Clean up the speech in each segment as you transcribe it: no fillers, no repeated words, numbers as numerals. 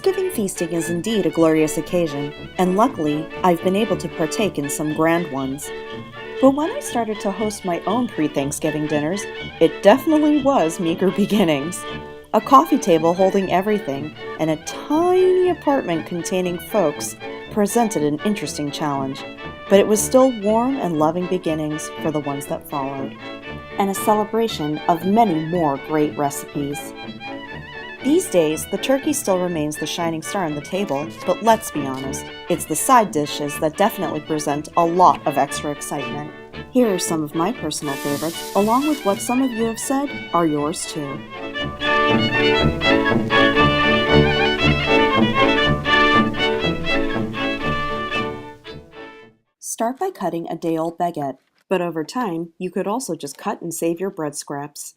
Thanksgiving feasting is indeed a glorious occasion, and luckily, I've been able to partake in some grand ones. But when I started to host my own pre-Thanksgiving dinners, it definitely was meager beginnings. A coffee table holding everything, and a tiny apartment containing folks presented an interesting challenge, but it was still warm and loving beginnings for the ones that followed, and a celebration of many more great recipes. These days, the turkey still remains the shining star on the table, but let's be honest, it's the side dishes that definitely present a lot of extra excitement. Here are some of my personal favorites, along with what some of you have said are yours too. Start by cutting a day-old baguette, but over time, you could also just cut and save your bread scraps.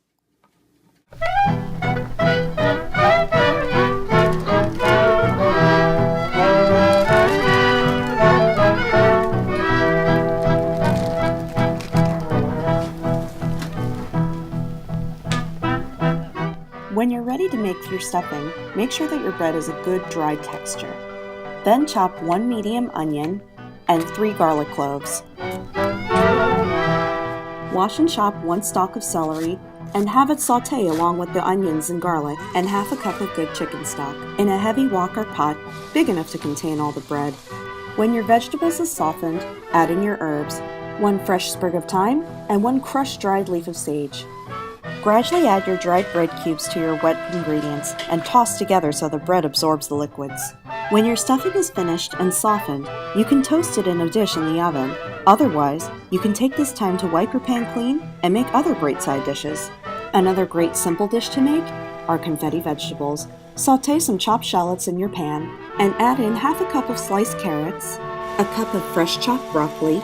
When you're ready to make your stuffing, make sure that your bread is a good dry texture. Then chop 1 medium onion and 3 garlic cloves. Wash and chop 1 stalk of celery and have it sauté along with the onions and garlic and half a cup of good chicken stock in a heavy wok or pot big enough to contain all the bread. When your vegetables is softened, add in your herbs, 1 fresh sprig of thyme and 1 crushed dried leaf of sage. Gradually add your dried bread cubes to your wet ingredients and toss together so the bread absorbs the liquids. When your stuffing is finished and softened, you can toast it in a dish in the oven. Otherwise, you can take this time to wipe your pan clean and make other great side dishes. Another great simple dish to make are confetti vegetables. Sauté some chopped shallots in your pan and add in half a cup of sliced carrots, a cup of fresh chopped broccoli,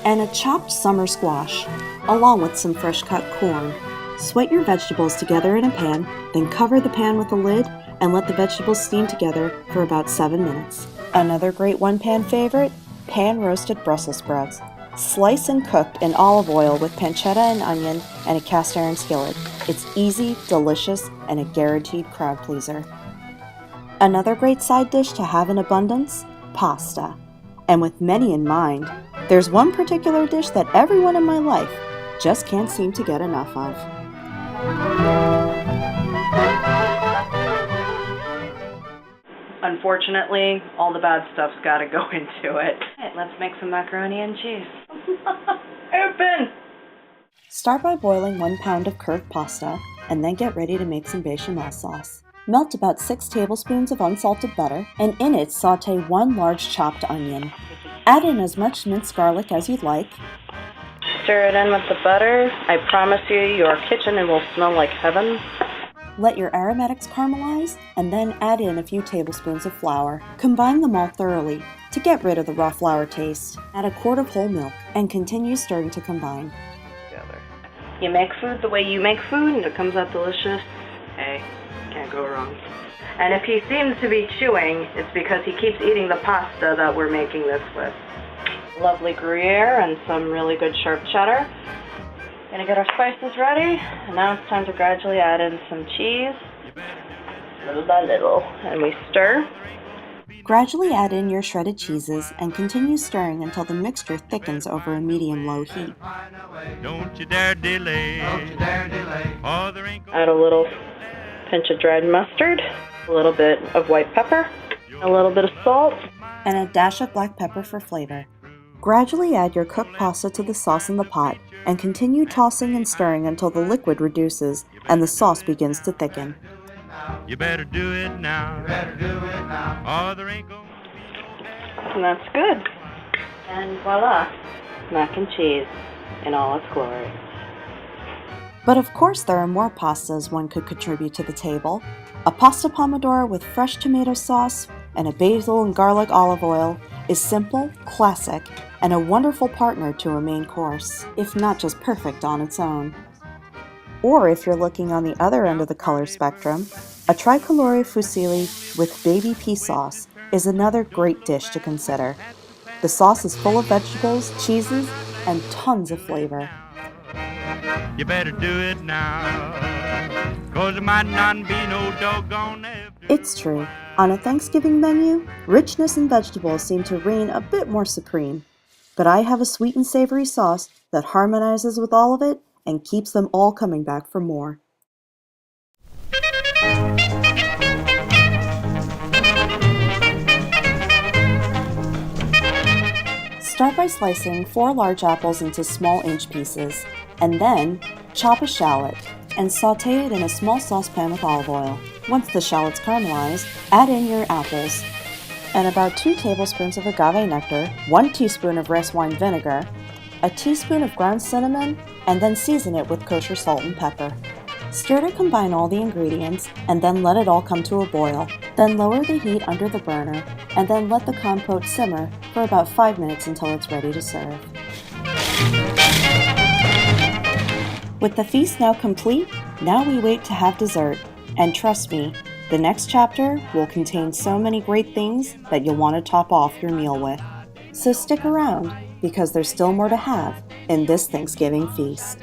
and a chopped summer squash, along with some fresh cut corn. Sweat your vegetables together in a pan, then cover the pan with a lid and let the vegetables steam together for about 7 minutes. Another great one-pan favorite, pan-roasted Brussels sprouts. Slice and cooked in olive oil with pancetta and onion and a cast iron skillet. It's easy, delicious, and a guaranteed crowd pleaser. Another great side dish to have in abundance, pasta. And with many in mind, there's one particular dish that everyone in my life just can't seem to get enough of. Unfortunately, all the bad stuff's got to go into it. Right, let's make some macaroni and cheese. Open! Start by boiling 1 pound of curd pasta, and then get ready to make some bechamel sauce. Melt about 6 tablespoons of unsalted butter, and in it sauté 1 large chopped onion. Add in as much minced garlic as you'd like. Stir it in with the butter. I promise you, your kitchen will smell like heaven. Let your aromatics caramelize, and then add in a few tablespoons of flour. Combine them all thoroughly to get rid of the raw flour taste. Add a quart of whole milk, and continue stirring to combine. You make food the way you make food, and it comes out delicious. Hey, can't go wrong. And if he seems to be chewing, it's because he keeps eating the pasta that we're making this with. Lovely Gruyere and some really good sharp cheddar. Gonna get our spices ready, and now it's time to gradually add in some cheese, little by little, and we stir. Gradually add in your shredded cheeses and continue stirring until the mixture thickens over a medium-low heat. Don't you dare delay. Don't you dare delay. Add a little pinch of dried mustard, a little bit of white pepper, a little bit of salt, and a dash of black pepper for flavor. Gradually add your cooked pasta to the sauce in the pot and continue tossing and stirring until the liquid reduces and the sauce begins to thicken. You better do it now. You better do it now. Or there ain't gonna be. And that's good. And voila, mac and cheese in all its glory. But of course there are more pastas one could contribute to the table. A pasta pomodoro with fresh tomato sauce and a basil and garlic olive oil is simple, classic, and a wonderful partner to a main course, if not just perfect on its own. Or if you're looking on the other end of the color spectrum, a Tri-Colore Fusili with baby pea sauce is another great dish to consider. The sauce is full of vegetables, cheeses, and tons of flavor. You better do it now. 'cause there might not be no doggone after. It's true. On a Thanksgiving menu, richness in vegetables seem to reign a bit more supreme. But I have a sweet and savory sauce that harmonizes with all of it and keeps them all coming back for more. Start by slicing 4 large apples into small inch pieces, and then chop a shallot and saute it in a small saucepan with olive oil. Once the shallots caramelize, add in your apples and about 2 tablespoons of agave nectar, 1 teaspoon of rice wine vinegar, a teaspoon of ground cinnamon, and then season it with kosher salt and pepper. Stir to combine all the ingredients and then let it all come to a boil. Then lower the heat under the burner and then let the compote simmer for about 5 minutes until it's ready to serve. With the feast now complete, now we wait to have dessert. And trust me, the next chapter will contain so many great things that you'll want to top off your meal with. So stick around, because there's still more to have in this Thanksgiving feast.